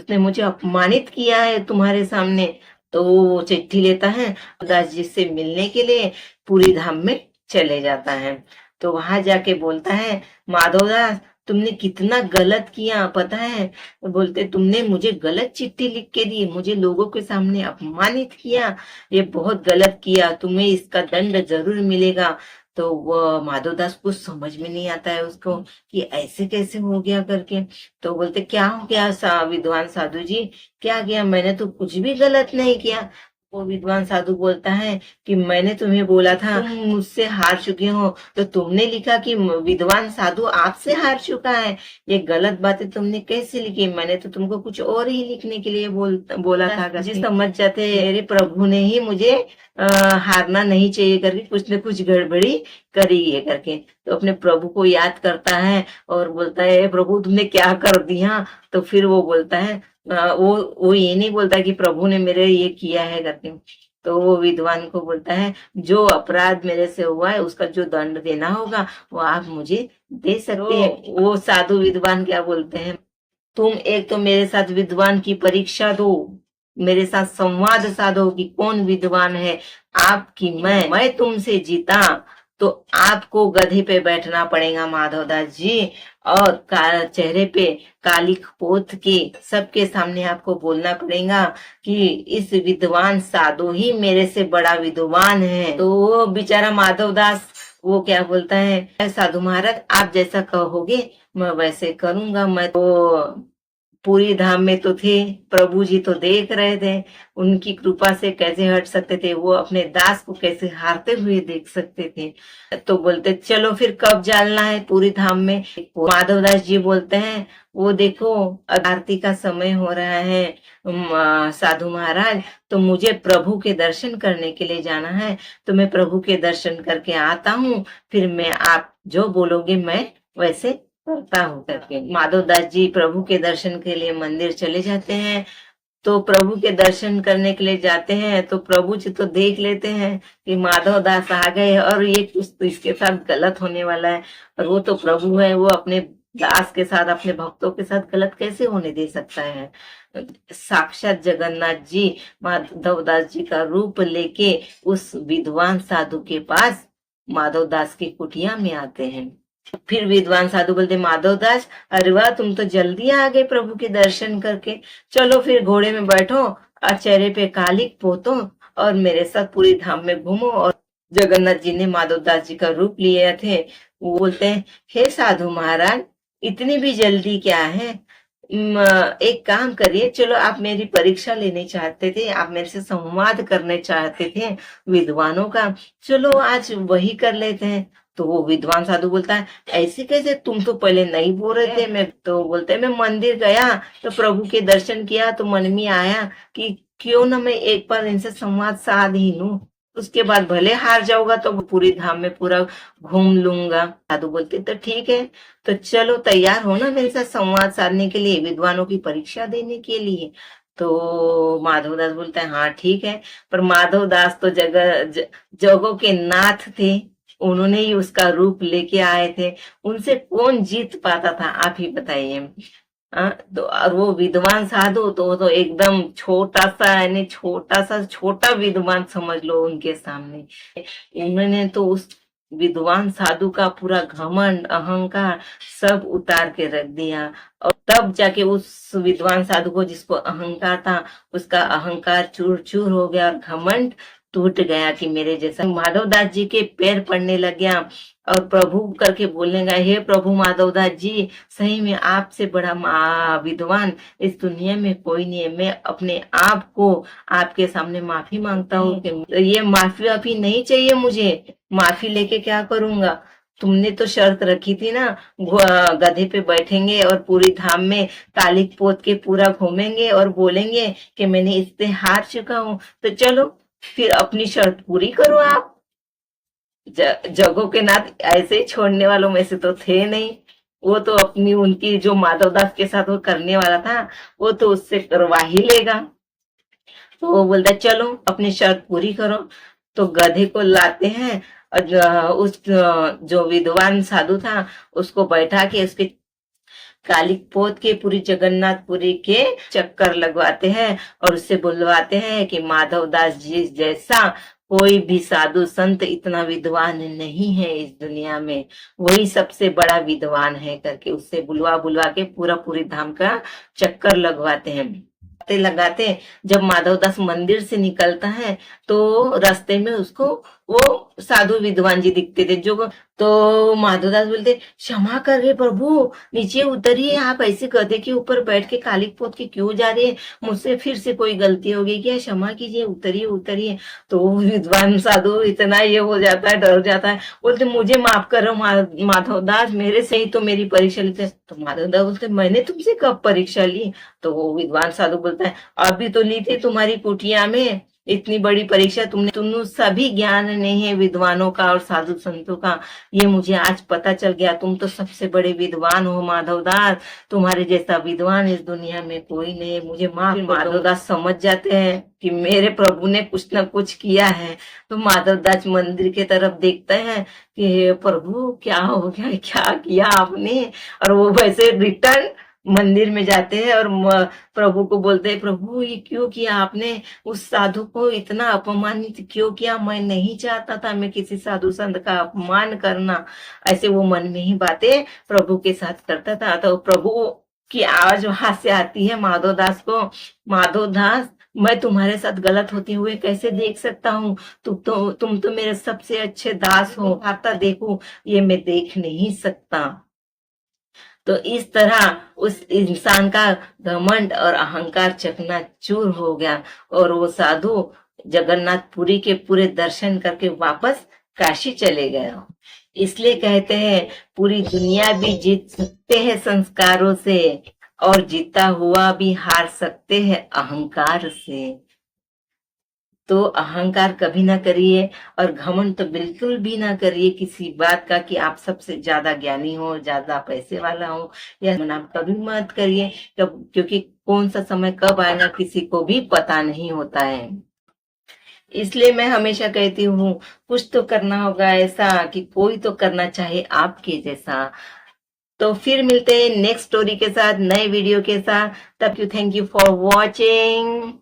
उसने मुझे अपमानित किया है तुम्हारे सामने। तो वो चिट्ठी लेता है, दास जी से मिलने के लिए पूरी धाम में चले जाता है। तो वहां जाके बोलता है, माधवदास तुमने कितना गलत किया पता है। बोलते, तुमने मुझे गलत चिट्ठी लिख के दी, मुझे लोगों के सामने अपमानित किया, ये बहुत गलत किया, तुम्हें इसका दंड जरूर मिलेगा। तो वो माधवदास कुछ समझ में नहीं आता है उसको कि ऐसे कैसे हो गया करके। तो बोलते, क्या हो गया विद्वान साधु जी, क्या किया, मैंने तो कुछ भी गलत नहीं किया। वो विद्वान साधु बोलता है कि मैंने तुम्हें बोला था तुम मुझसे हार चुके हो, तो तुमने लिखा कि विद्वान साधु आपसे हार चुका है। ये गलत बातें तुमने कैसे लिखी, मैंने तो तुमको कुछ और ही लिखने के लिए बोला था। जी समझ जाते मेरे प्रभु ने ही मुझे हारना नहीं चाहिए करके कुछ न कुछ गड़बड़ी करी है करके। तो अपने प्रभु को याद करता है और बोलता है, प्रभु तुमने क्या कर दिया। तो फिर वो बोलता है, वो ये नहीं बोलता कि प्रभु ने मेरे ये किया है करके। तो वो विद्वान को बोलता है, जो अपराध मेरे से हुआ है उसका जो दंड देना होगा वो आप मुझे दे सकते हैं। वो साधु विद्वान क्या बोलते हैं, तुम एक तो मेरे साथ विद्वान की परीक्षा दो, मेरे साथ संवाद साधो कि कौन विद्वान है, आपकी मैं तुमसे जीता तो आपको गधे पे बैठना पड़ेगा माधवदास जी, और चेहरे पे कालिख पोत के सबके सामने आपको बोलना पड़ेगा कि इस विद्वान साधु ही मेरे से बड़ा विद्वान है। तो वो बेचारा माधवदास वो क्या बोलता है, साधु महाराज आप जैसा कहोगे मैं वैसे करूंगा। मैं तो पूरी धाम में तो थे, प्रभु जी तो देख रहे थे, उनकी कृपा से कैसे हट सकते थे, वो अपने दास को कैसे हारते हुए देख सकते थे। तो बोलते, चलो फिर कब जाना है पूरी धाम में। माधवदास जी बोलते हैं, वो देखो अब आरती का समय हो रहा है साधु महाराज, तो मुझे प्रभु के दर्शन करने के लिए जाना है, तो मैं प्रभु के दर्शन करके आता हूँ, फिर मैं आप जो बोलोगे मैं वैसे करता हूँ करके। माधवदास जी प्रभु के दर्शन के लिए मंदिर चले जाते हैं। तो प्रभु के दर्शन करने के लिए जाते हैं तो प्रभु जी तो देख लेते हैं कि माधवदास आ गए और ये कुछ तो इसके साथ गलत होने वाला है। और वो तो प्रभु है, वो अपने दास के साथ अपने भक्तों के साथ गलत कैसे होने दे सकता है। साक्षात जगन्नाथ जी माधवदास जी का रूप लेके उस विद्वान साधु के पास माधवदास की कुटिया में आते हैं। फिर विद्वान साधु बोलते, माधवदास अरे वाह तुम तो जल्दी आ गए प्रभु के दर्शन करके, चलो फिर घोड़े में बैठो और चेहरे पे कालिक पोतो और मेरे साथ पूरी धाम में घूमो। और जगन्नाथ जी ने माधवदास जी का रूप लिए थे। वो बोलते हैं, हे साधु महाराज इतनी भी जल्दी क्या है, एक काम करिए, चलो आप मेरी परीक्षा लेने चाहते थे, आप मेरे से संवाद करने चाहते थे विद्वानों का, चलो आज वही कर लेते हैं। तो वो विद्वान साधु बोलता है, ऐसे कैसे, तुम तो पहले नहीं बोल रहे थे। मैं तो बोलते हैं, मैं मंदिर गया तो प्रभु के दर्शन किया तो मन में आया कि क्यों ना मैं एक बार इनसे संवाद साध ही लूं, उसके बाद भले हार जाऊंगा तो पूरी धाम में पूरा घूम लूंगा। साधु बोलते, तो ठीक है, तो चलो तैयार हो ना मेरे साथ संवाद साधने के लिए, विद्वानों की परीक्षा देने के लिए। तो माधवदास बोलता है, हाँ ठीक है। पर माधवदास तो जगों के नाथ थे, उन्होंने ही उसका रूप लेके आए थे, उनसे कौन जीत पाता था, आप ही बताइए। तो और वो विद्वान साधु तो एकदम छोटा सा, यानी छोटा विद्वान समझ लो उनके सामने। उन्होंने तो उस विद्वान साधु का पूरा घमंड अहंकार सब उतार के रख दिया। और तब जाके उस विद्वान साधु को जिसको अहंकार था उसका अहंकार चूर चूर हो गया और घमंड टूट गया कि मेरे जैसा। माधवदास जी के पैर पड़ने लग गया और प्रभु करके बोलने लगा, हे प्रभु माधवदास जी, सही में आपसे बड़ा विद्वान इस दुनिया में कोई नहीं है। मैं अपने आप को आपके सामने माफी मांगता हूँ कि ये माफी वाफी नहीं चाहिए मुझे, माफी लेके क्या करूंगा। तुमने तो शर्त रखी थी ना, गधे पे बैठेंगे और पूरी धाम में कालिक पोत के पूरा घूमेंगे और बोलेंगे कि मैंने इससे हार चुका हूँ। तो चलो फिर अपनी शर्त पूरी करो आप। जगों के नाथ ऐसे ही छोड़ने वालों में से तो थे नहीं, वो तो अपनी उनकी जो माधवदास के साथ वो करने वाला था वो तो उससे करवा ही लेगा। तो वो बोलता है, चलो अपनी शर्त पूरी करो। तो गधे को लाते हैं और उस जो विद्वान साधु था उसको बैठा के उसके कालिक पोत के पूरी जगन्नाथपुरी के चक्कर लगवाते हैं और उससे बुलवाते हैं कि माधव दास जी जैसा कोई भी साधु संत इतना विद्वान नहीं है इस दुनिया में, वही सबसे बड़ा विद्वान है करके उससे बुलवा बुलवा के पूरी धाम का चक्कर लगवाते हैं। लगाते जब माधवदास मंदिर से निकलता है तो रास्ते में उसको वो साधु विद्वान जी दिखते थे जो, तो माधवदास बोलते क्षमा कर रहे प्रभु, नीचे उतरिए, आप ऐसे कहते कि ऊपर बैठ के कालिक पोत के क्यों जा रहे हैं, मुझसे फिर से कोई गलती हो गई क्या, क्षमा कीजिए, उतरिए उतरिए। तो विद्वान साधु इतना ये हो जाता है, डर जाता है, बोलते मुझे माफ करो माधवदास, मेरे से ही तो मेरी परीक्षा लेते। तो माधवदास बोलते मैंने तुमसे कब परीक्षा ली? तो वो विद्वान साधु बोलता है अभी तो ली थी तुम्हारी कुटिया में, इतनी बड़ी परीक्षा तुमने सभी ज्ञान नहीं है विद्वानों का और साधु संतों का, ये मुझे आज पता चल गया, तुम तो सबसे बड़े विद्वान हो माधवदास, तुम्हारे जैसा विद्वान इस दुनिया में कोई नहीं है, मुझे माफ। माधवदास समझ जाते हैं कि मेरे प्रभु ने कुछ न कुछ किया है। तो माधवदास मंदिर के तरफ देखते हैं कि प्रभु क्या हो गया, क्या किया आपने, और वो वैसे रिटर्न मंदिर में जाते हैं और प्रभु को बोलते हैं प्रभु ये क्यों किया आपने, उस साधु को इतना अपमानित क्यों किया, मैं नहीं चाहता था मैं किसी साधु संत का अपमान करना। ऐसे वो मन में ही बातें प्रभु के साथ करता था। तो प्रभु की आवाज वहां से आती है माधवदास को, माधवदास मैं तुम्हारे साथ गलत होते हुए कैसे देख सकता हूँ, तुम तो मेरे सबसे अच्छे दास हो, आता देखो ये मैं देख नहीं सकता। तो इस तरह उस इंसान का घमंड और अहंकार चकनाचूर हो गया और वो साधु जगन्नाथपुरी के पूरे दर्शन करके वापस काशी चले गए। इसलिए कहते हैं पूरी दुनिया भी जीत सकते हैं संस्कारों से और जीता हुआ भी हार सकते हैं अहंकार से। तो अहंकार कभी ना करिए और घमंड तो बिल्कुल भी ना करिए किसी बात का कि आप सबसे ज्यादा ज्ञानी हो, ज्यादा पैसे वाला हो, या आप कभी मत करिए क्योंकि कौन सा समय कब आएगा किसी को भी पता नहीं होता है। इसलिए मैं हमेशा कहती हूँ कुछ तो करना होगा ऐसा कि कोई तो करना चाहे आपके जैसा। तो फिर मिलते हैं नेक्स्ट स्टोरी के साथ, नए वीडियो के साथ। तब you thank you for watching.